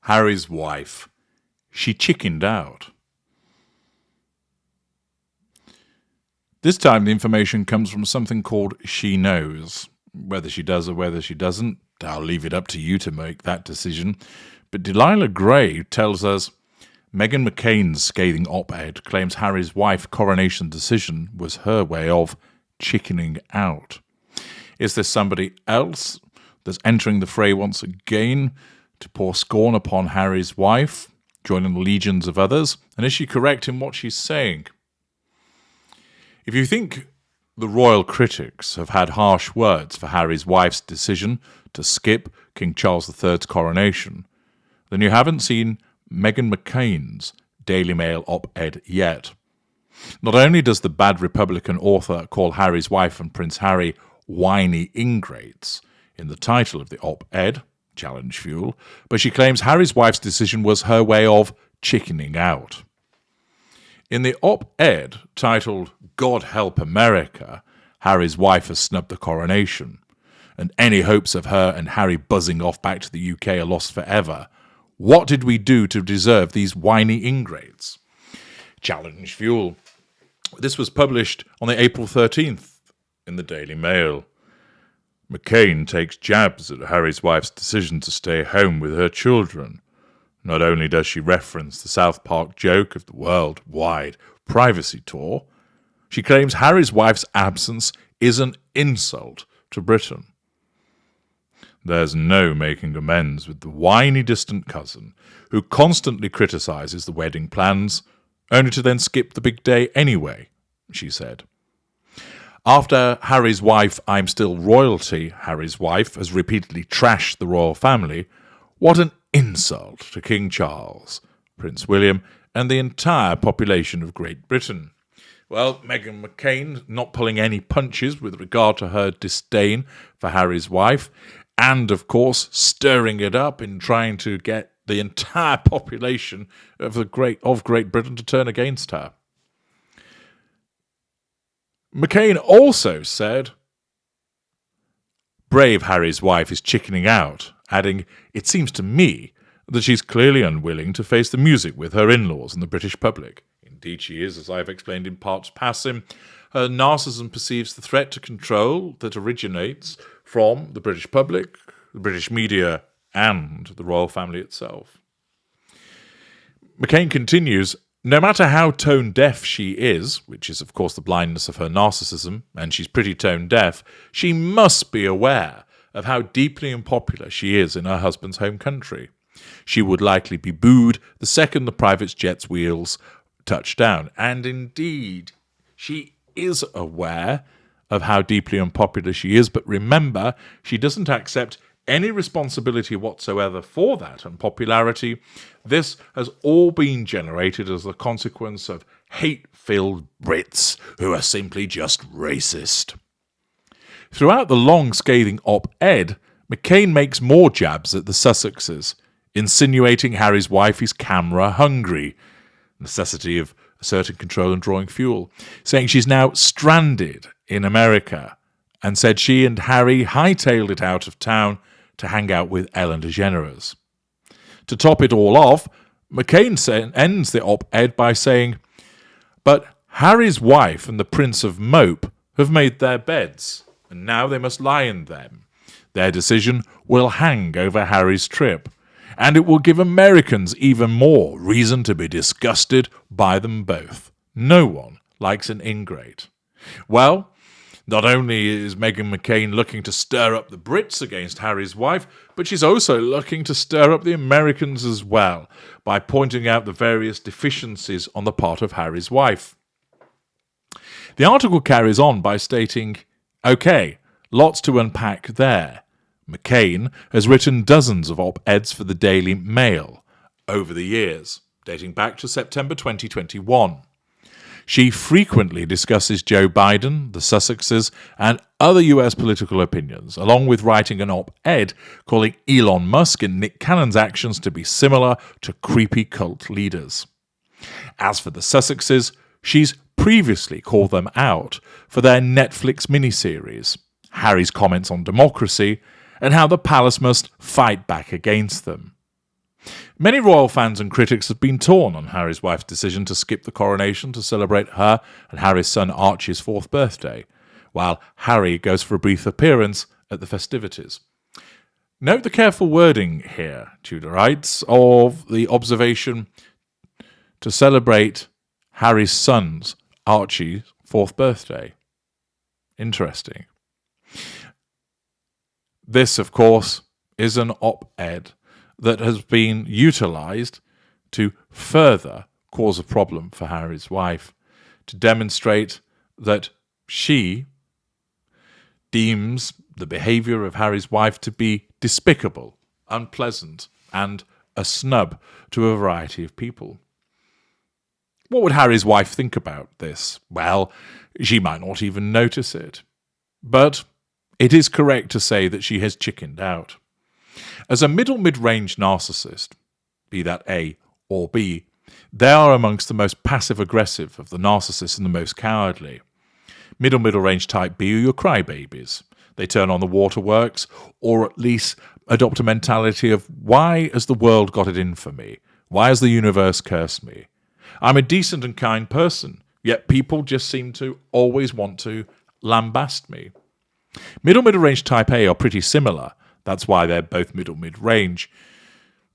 Harry's wife. She chickened out. This time the information comes from something called She Knows. Whether she does or whether she doesn't, I'll leave it up to you to make that decision. But Delilah Gray tells us Meghan McCain's scathing op-ed claims Harry's wife's coronation decision was her way of chickening out. Is this somebody else that's entering the fray once again to pour scorn upon Harry's wife, joining legions of others? And is she correct in what she's saying? If you think the royal critics have had harsh words for Harry's wife's decision to skip King Charles III's coronation, then you haven't seen Meghan McCain's Daily Mail op-ed yet. Not only does the bad Republican author call Harry's wife and Prince Harry whiny ingrates in the title of the op-ed, Challenge Fuel, but she claims Harry's wife's decision was her way of chickening out. In the op-ed titled God Help America, Harry's wife has snubbed the coronation, and any hopes of her and Harry buzzing off back to the UK are lost forever. What did we do to deserve these whiny ingrates? Challenge Fuel. This was published on the April 13th in the Daily Mail. McCain takes jabs at Harry's wife's decision to stay home with her children. Not only does she reference the South Park joke of the worldwide privacy tour, she claims Harry's wife's absence is an insult to Britain. There's no making amends with the whiny distant cousin who constantly criticises the wedding plans, only to then skip the big day anyway, she said. After Harry's wife, I'm still royalty, Harry's wife has repeatedly trashed the royal family, what an insult to King Charles, Prince William, and the entire population of Great Britain. Well, Meghan McCain not pulling any punches with regard to her disdain for Harry's wife, and, of course, stirring it up in trying to get the entire population of Great Britain to turn against her. McCain also said, brave Harry's wife is chickening out, adding, it seems to me that she's clearly unwilling to face the music with her in-laws and the British public. Indeed she is, as I've explained in parts past him. Her narcissism perceives the threat to control that originates from the British public, the British media, and the royal family itself. McCain continues, no matter how tone-deaf she is, which is of course the blindness of her narcissism, and she's pretty tone-deaf, she must be aware of how deeply unpopular she is in her husband's home country. She would likely be booed the second the private jet's wheels touch down. And indeed, she is aware of how deeply unpopular she is, but remember, she doesn't accept any responsibility whatsoever for that unpopularity. This has all been generated as the consequence of hate-filled Brits who are simply just racist. Throughout the long scathing op-ed, McCain makes more jabs at the Sussexes, insinuating Harry's wife is camera-hungry, necessity of asserting control and drawing fuel, saying she's now stranded in America, and said she and Harry hightailed it out of town to hang out with Ellen DeGeneres. To top it all off, McCain ends the op-ed by saying, but Harry's wife and the Prince of Mope have made their beds, and now they must lie in them. Their decision will hang over Harry's trip, and it will give Americans even more reason to be disgusted by them both. No one likes an ingrate. Well, not only is Meghan McCain looking to stir up the Brits against Harry's wife, but she's also looking to stir up the Americans as well by pointing out the various deficiencies on the part of Harry's wife. The article carries on by stating, okay, lots to unpack there. McCain has written dozens of op-eds for the Daily Mail over the years, dating back to September 2021. She frequently discusses Joe Biden, the Sussexes, and other US political opinions, along with writing an op-ed calling Elon Musk and Nick Cannon's actions to be similar to creepy cult leaders. As for the Sussexes, she's previously called them out for their Netflix miniseries, Harry's comments on democracy, and how the palace must fight back against them. Many royal fans and critics have been torn on Harry's wife's decision to skip the coronation to celebrate her and Harry's son Archie's 4th birthday, while Harry goes for a brief appearance at the festivities. Note the careful wording here, Tudorites, of the observation to celebrate Harry's son's Archie's 4th birthday. Interesting. This, of course, is an op-ed that has been utilised to further cause a problem for Harry's wife, to demonstrate that she deems the behaviour of Harry's wife to be despicable, unpleasant, and a snub to a variety of people. What would Harry's wife think about this? Well, she might not even notice it. But it is correct to say that she has chickened out. As a middle mid-range narcissist, be that A or B, they are amongst the most passive-aggressive of the narcissists and the most cowardly. Middle range type B are your crybabies. They turn on the waterworks, or at least adopt a mentality of, why has the world got it in for me? Why has the universe cursed me? I'm a decent and kind person, yet people just seem to always want to lambast me. Middle range type A are pretty similar. That's why they're both middle mid-range.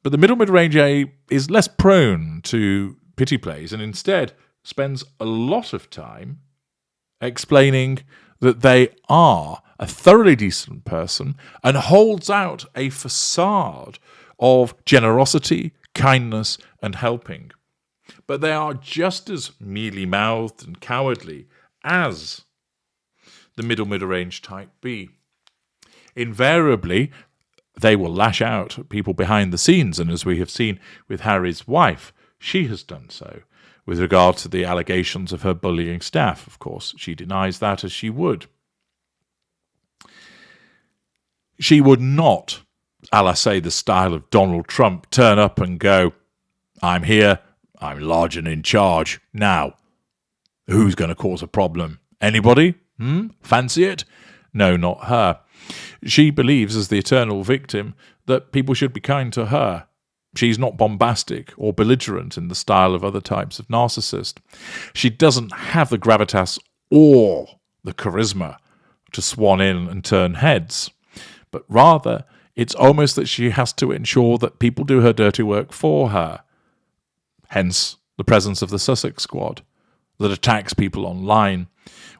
But the middle mid-range A is less prone to pity plays and instead spends a lot of time explaining that they are a thoroughly decent person and holds out a facade of generosity, kindness, and helping. But they are just as mealy-mouthed and cowardly as the middle range type B. Invariably, they will lash out at people behind the scenes, and as we have seen with Harry's wife, she has done so. With regard to the allegations of her bullying staff, of course, she denies that as she would. She would not, a la say the style of Donald Trump, turn up and go, I'm here, I'm large and in charge. Now, who's going to cause a problem? Anybody? Fancy it? No, not her. She believes, as the eternal victim, that people should be kind to her. She's not bombastic or belligerent in the style of other types of narcissist. She doesn't have the gravitas or the charisma to swan in and turn heads, but rather it's almost that she has to ensure that people do her dirty work for her. Hence the presence of the Sussex Squad that attacks people online,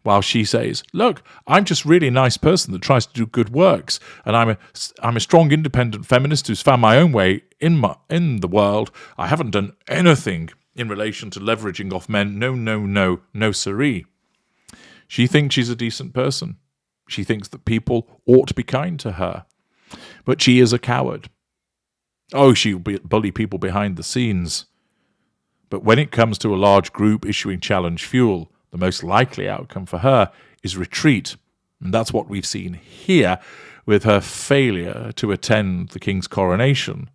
while she says, look, I'm just really a nice person that tries to do good works, and I'm a strong independent feminist who's found my own way in the world. I haven't done anything in relation to leveraging off men. No siree. She thinks she's a decent person. She thinks that people ought to be kind to her. But she is a coward. Oh, she'll bully people behind the scenes. But when it comes to a large group issuing challenge fuel, the most likely outcome for her is retreat. And that's what we've seen here with her failure to attend the King's coronation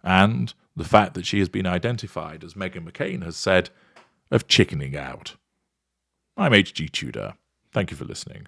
and the fact that she has been identified, as Meghan McCain has said, of chickening out. I'm H.G. Tudor. Thank you for listening.